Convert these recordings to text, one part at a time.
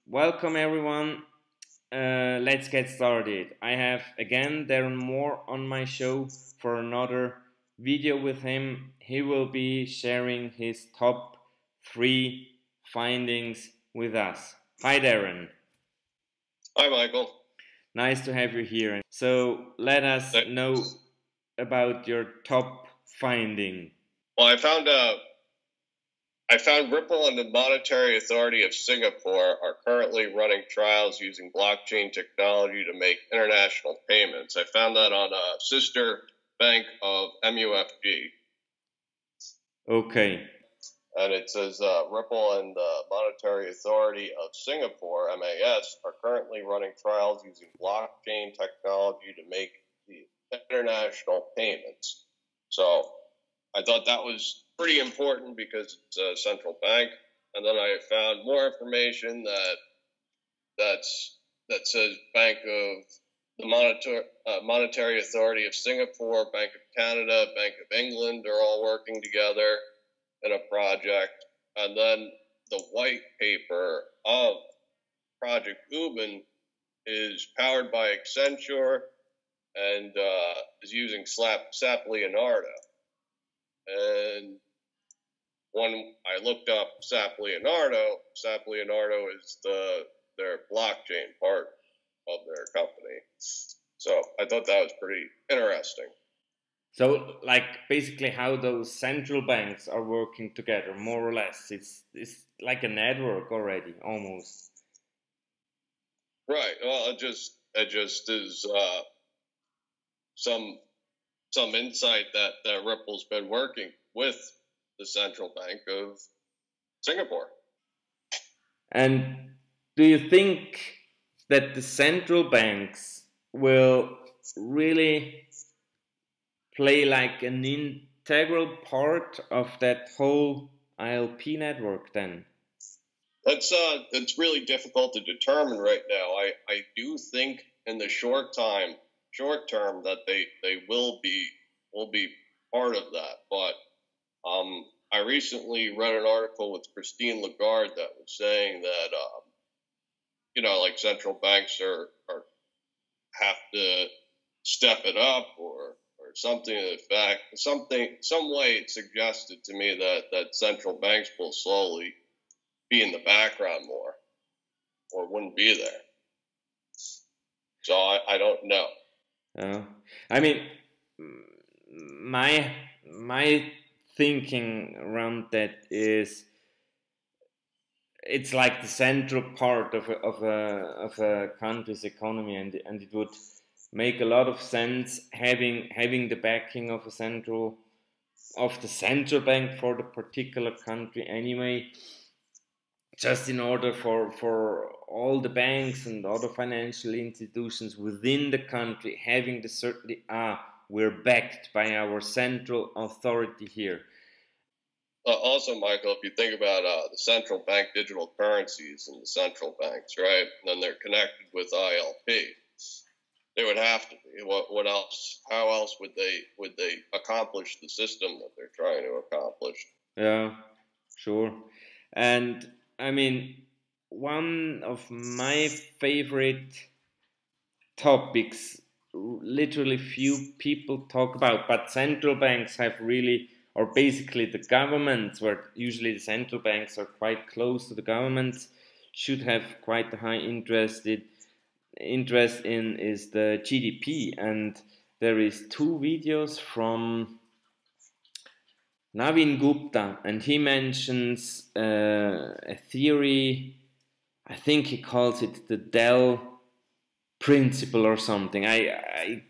welcome everyone. Let's get started. I have again Darren Moore on my show for another video with him. He will be sharing his top 3 findings with us. Hi Darren. Hi Michael. Nice to have you here. So let us know about your top finding. Well, I found Ripple and the Monetary Authority of Singapore are currently running trials using blockchain technology to make international payments. I found that on a sister bank of MUFG. Okay. And it says Ripple and the Monetary Authority of Singapore, MAS, are currently running trials using blockchain technology to make the international payments. So I thought that was pretty important because it's a central bank. And then I found more information that says Bank of the Monetary Authority of Singapore, Bank of Canada, Bank of England are all working together in a project. And then the white paper of Project Ubin is powered by Accenture and is using SAP Leonardo. And when I looked up SAP Leonardo is their blockchain part of their company. So I thought that was pretty interesting. So, like, basically how those central banks are working together, more or less. It's like a network already, almost. Right. Well, it just is some insight that Ripple's been working with the Central Bank of Singapore. And do you think that the central banks will really play like an integral part of that whole ILP network then? That's really difficult to determine right now. I do think in the short term that they will be part of that. But I recently read an article with Christine Lagarde that was saying that like central banks are have to step it up or something to the fact some way it suggested to me that central banks will slowly be in the background more or wouldn't be there. So I don't know. I mean, my thinking around that is it's like the central part of a country's economy, and it would make a lot of sense having the backing of the central bank for the particular country anyway, just in order for all the banks and other financial institutions within the country having the certainty, we're backed by our central authority here. Also, Michael, if you think about the central bank digital currencies and the central banks, right, and then they're connected with ILP, they would have to be. What else? How else would they accomplish the system that they're trying to accomplish? Yeah, sure. And I mean, one of my favorite topics, literally few people talk about, but central banks have really, or basically the governments, where usually the central banks are quite close to the governments, should have quite a high interest in is the GDP. And there is 2 videos from Navin Gupta, and he mentions a theory. I think he calls it the Dell principle or something. I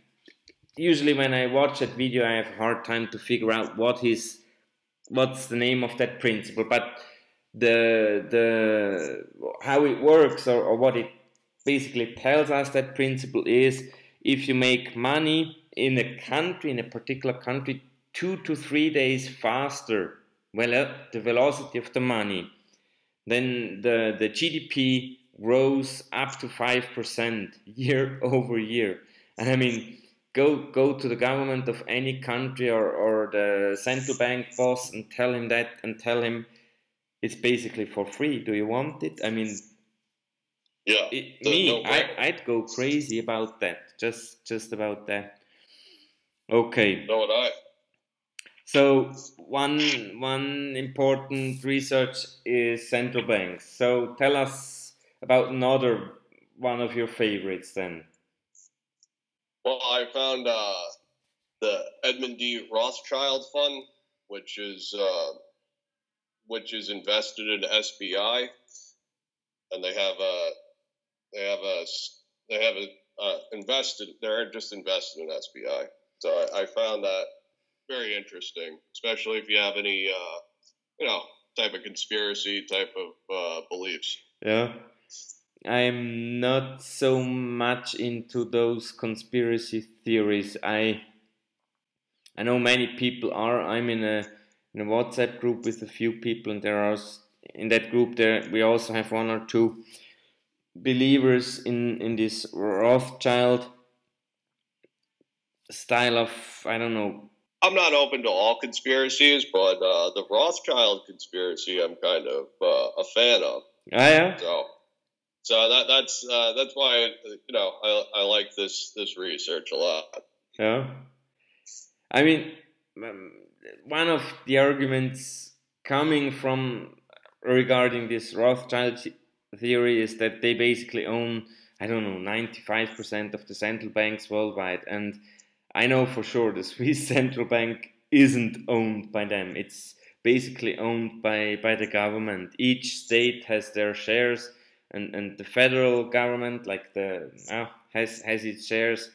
usually when I watch that video I have a hard time to figure out what's the name of that principle, but the how it works or what it basically tells us, that principle is if you make money in a particular country 2 to 3 days faster, the velocity of the money, then the GDP grows up to 5% year over year. And I mean, go to the government of any country or the central bank boss and tell him that, and tell him it's basically for free. Do you want it? I mean, Yeah. I'd go crazy about that. Just about that. Okay. So would I. So one important research is central banks. So tell us about another one of your favorites then. Well, I found the Edmund D. Rothschild Fund, which is invested in SBI, and they're just invested in SBI. So I found that very interesting, especially if you have any type of conspiracy type of beliefs. Yeah. I'm not so much into those conspiracy theories. I know many people are. I'm in a WhatsApp group with a few people, and there are in that group there we also have one or two believers in this Rothschild style of, I don't know. I'm not open to all conspiracies, but the Rothschild conspiracy I'm kind of a fan of. Ah, yeah. So that's why I like this research a lot. Yeah. I mean, one of the arguments coming from regarding this Rothschild theory is that they basically own, I don't know, 95% of the central banks worldwide. And I know for sure the Swiss central bank isn't owned by them. It's basically owned by the government. Each state has their shares, and the federal government, like has its shares.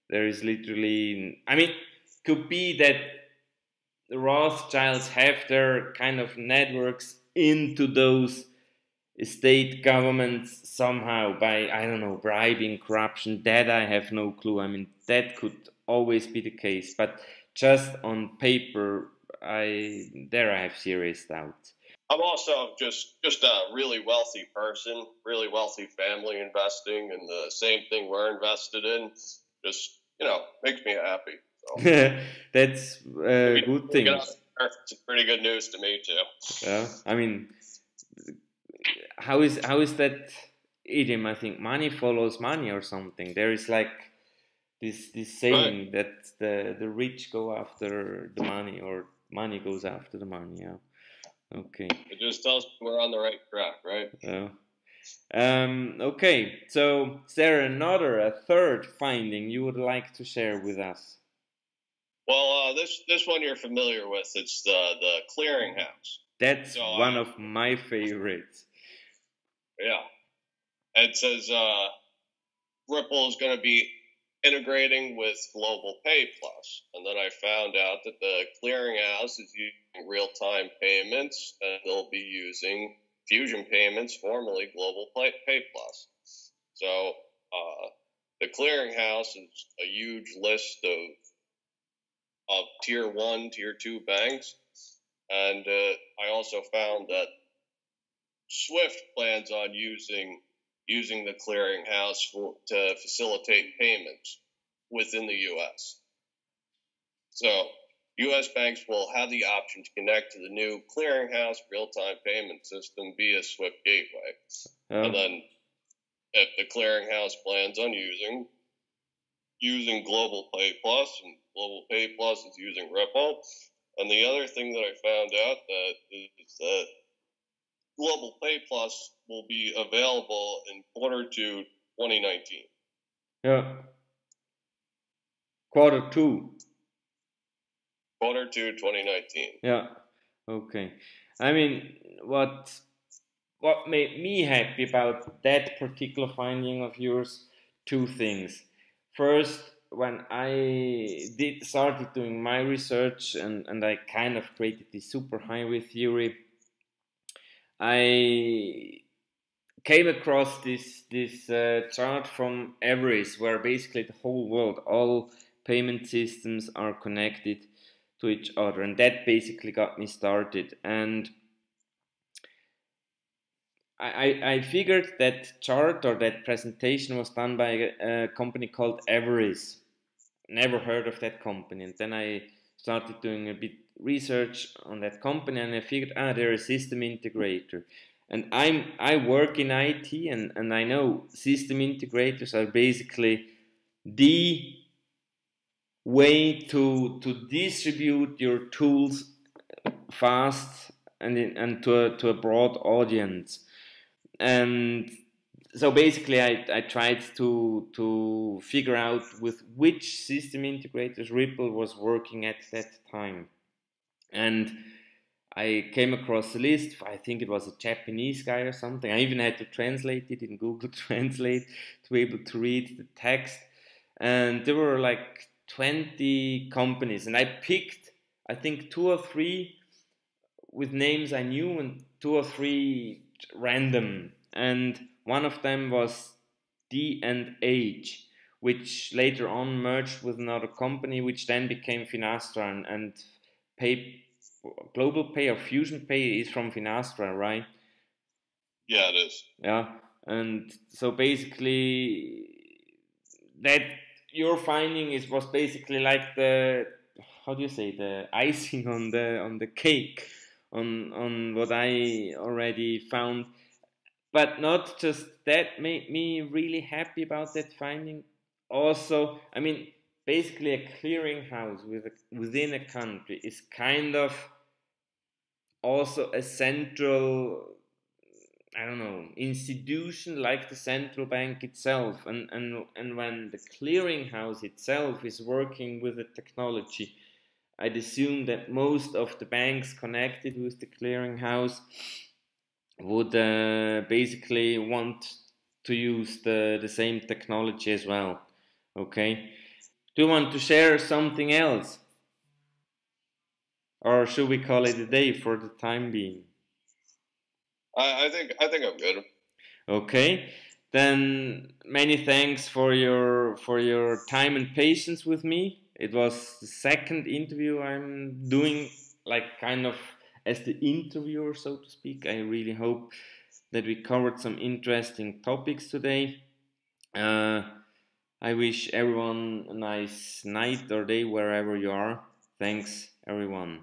There is literally, I mean, could be that the Rothschilds have their kind of networks into those state governments somehow by, I don't know, bribing, corruption. That I have no clue. I mean, that could always be the case, but just on paper, I have serious doubts. I'm also just a really wealthy person, really wealthy family investing in the same thing we're invested in. Just, makes me happy. So. That's a good thing. It's pretty good news to me too. Yeah, I mean, how is that idiom? I think money follows money or something. There is like this saying that the rich go after the money, or money goes after the money. Yeah. Okay. It just tells we're on the right track, right? Yeah. Okay. So, is there a third finding you would like to share with us? Well, this one you're familiar with. It's the clearinghouse. That's one of my favorites. Yeah. It says Ripple is going to be integrating with Global Pay Plus. And then I found out that the clearinghouse is using real-time payments, and they'll be using Fusion Payments, formerly Global Pay Plus. So the clearinghouse is a huge list of Tier 1, Tier 2 banks. And I also found that SWIFT plans on using the clearinghouse to facilitate payments within the U.S. So U.S. banks will have the option to connect to the new clearinghouse real-time payment system via SWIFT gateway. And then if the clearinghouse plans on using Global Pay Plus, and Global Pay Plus is using Ripple. And the other thing that I found out is that Global Pay Plus will be available in Q2 2019. Yeah. Q2. Q2 2019. Yeah. Okay. I mean, what made me happy about that particular finding of yours? Two things. First, when I started doing my research and I kind of created this super highway theory, I came across this chart from Everest, where basically the whole world, all payment systems are connected to each other, and that basically got me started. And I figured that chart or that presentation was done by a company called Everest. Never heard of that company, and then I started doing a bit research on that company, and I figured, they're a system integrator. And I work in IT, and I know system integrators are basically the way to distribute your tools fast and to a broad audience. And so basically I tried to figure out with which system integrators Ripple was working at that time. And I came across a list. I think it was a Japanese guy or something. I even had to translate it in Google Translate to be able to read the text. And there were like 20 companies, and I picked, I think, two or three with names I knew, and two or three random. And one of them was D&H, which later on merged with another company, which then became Finastra, and Pay Global Pay or Fusion Pay is from Finastra, right? Yeah, it is. Yeah, and so basically that your finding was basically like the, how do you say, the icing on the cake on what I already found. But not just that made me really happy about that finding. Also, I mean, basically a clearinghouse within a country is kind of also a central, I don't know, institution like the central bank itself. And when the clearinghouse itself is working with the technology, I'd assume that most of the banks connected with the clearinghouse would basically want to use the same technology as well. Okay. Do you want to share something else? Or should we call it a day for the time being? I think I'm good. Okay. Then many thanks for your time and patience with me. It was the second interview I'm doing, like kind of as the interviewer, so to speak. I really hope that we covered some interesting topics today. Uh, I wish everyone a nice night or day wherever you are. Thanks, everyone.